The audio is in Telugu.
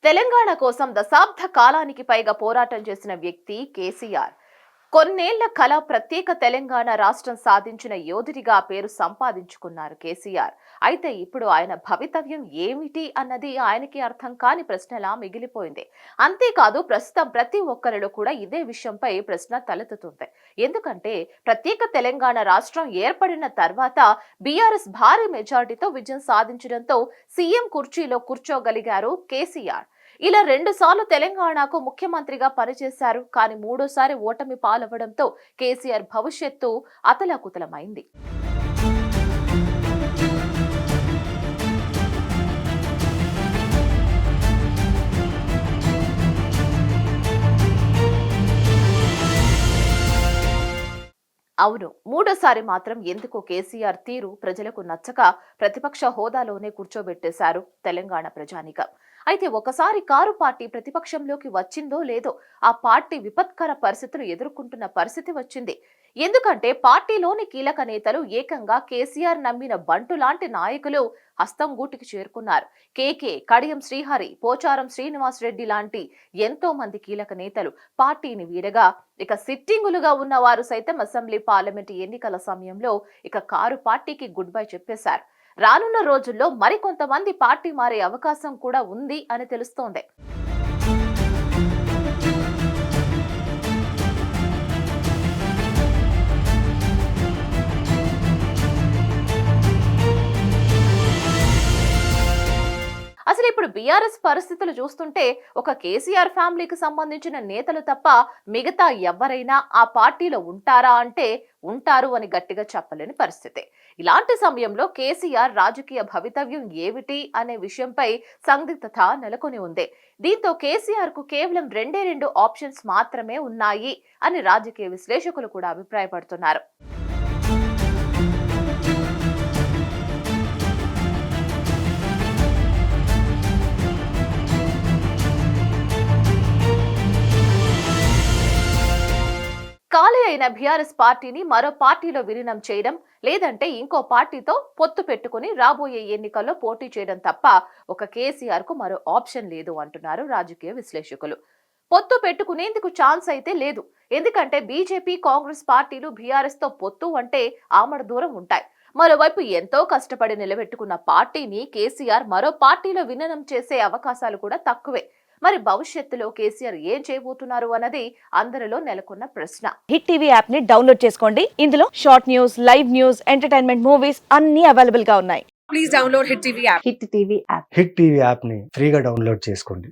తెలంగాణ కోసం దశాబ్ద కాలానికి పైగా పోరాటం చేసిన వ్యక్తి కేసీఆర్. కొన్నేళ్ల కల ప్రత్యేక తెలంగాణ రాష్ట్రం సాధించిన యోధుడిగా పేరు సంపాదించుకున్నారు కేసీఆర్. అయితే ఇప్పుడు ఆయన భవితవ్యం ఏమిటి అన్నది ఆయనకి అర్థం కాని ప్రశ్నలా మిగిలిపోయింది. అంతేకాదు ప్రస్తుతం ప్రతి ఒక్కరిలో కూడా ఇదే విషయంపై ప్రశ్న తలెత్తుతుంది. ఎందుకంటే ప్రత్యేక తెలంగాణ రాష్ట్రం ఏర్పడిన తర్వాత బీఆర్ఎస్ భారీ మెజార్టీతో విజయం సాధించడంతో సీఎం కుర్చీలో కూర్చోగలిగారు కేసీఆర్. ఇలా 2 సార్లు తెలంగాణకు ముఖ్యమంత్రిగా పనిచేశారు. కానీ 3సారి ఓటమి పాలవడంతో కేసీఆర్ భవిష్యత్తు అతలాకుతలమైంది. అవును, 3సారి మాత్రం ఎందుకో కేసీఆర్ తీరు ప్రజలకు నచ్చక ప్రతిపక్ష హోదాలోనే కూర్చోబెట్టేశారు తెలంగాణ ప్రజానీకం. అయితే ఒకసారి కారు పార్టీ ప్రతిపక్షంలోకి వచ్చిందో లేదో ఆ పార్టీ విపత్కర పరిస్థితులు ఎదుర్కొంటున్న పరిస్థితి వచ్చింది. ఎందుకంటే పార్టీలోని కీలక నేతలు ఏకంగా కేసీఆర్ నమ్మిన బంటు లాంటి నాయకులు హస్తం గూటికి చేరుకున్నారు. కేకే, కడియం శ్రీహరి, పోచారం శ్రీనివాస్ రెడ్డి లాంటి ఎంతో మంది కీలక నేతలు పార్టీని వీడగా ఇక సిట్టింగులుగా ఉన్న వారు సైతం అసెంబ్లీ పార్లమెంట్ ఎన్నికల సమయంలో ఇక కారు పార్టీకి గుడ్ బై చెప్పేశారు. రానున్న రోజుల్లో మరికొంతమంది పార్టీ మారే అవకాశం కూడా ఉంది అని తెలుస్తోంది. అసలు ఇప్పుడు బీఆర్ఎస్ పరిస్థితులు చూస్తుంటే ఒక కేసీఆర్ ఫ్యామిలీకి సంబంధించిన నేతలు తప్ప మిగతా ఎవరైనా ఆ పార్టీలో ఉంటారా అంటే ఉంటారు అని గట్టిగా చెప్పలేని పరిస్థితి. ఇలాంటి సమయంలో కేసీఆర్ రాజకీయ భవితవ్యం ఏమిటి అనే విషయంపై సందిగ్ధత నెలకొని ఉంది. దీంతో కేసీఆర్ కు కేవలం 2 ఆప్షన్స్ మాత్రమే ఉన్నాయి అని రాజకీయ విశ్లేషకులు కూడా అభిప్రాయపడుతున్నారు. ఖాళీ అయిన బీఆర్ఎస్ పార్టీని మరో పార్టీలో విలీనం చేయడం, లేదంటే ఇంకో పార్టీతో పొత్తు పెట్టుకుని రాబోయే ఎన్నికల్లో పోటీ చేయడం తప్ప ఒక కేసీఆర్ కు మరో ఆప్షన్ లేదు అంటున్నారు రాజకీయ విశ్లేషకులు. పొత్తు పెట్టుకునేందుకు ఛాన్స్ అయితే లేదు. ఎందుకంటే బీజేపీ, కాంగ్రెస్ పార్టీలు బీఆర్ఎస్ తో పొత్తు అంటే ఆమడ దూరం ఉంటాయి. మరోవైపు ఎంతో కష్టపడి నిలబెట్టుకున్న పార్టీని కేసీఆర్ మరో పార్టీలో విలీనం చేసే అవకాశాలు కూడా తక్కువే. మరి భవిష్యత్తులో కేసీఆర్ ఏం చేయబోతున్నారు అన్నది అందరిలో నెలకొన్న ప్రశ్న. హిట్ టీవీ యాప్ ని డౌన్లోడ్ చేసుకోండి. ఇందులో short news, live news, entertainment movies అన్ని అవైలబుల్ గా ఉన్నాయి. Please download hit TV app. Hit TV app ని ఫ్రీగా డౌన్లోడ్ చేసుకోండి.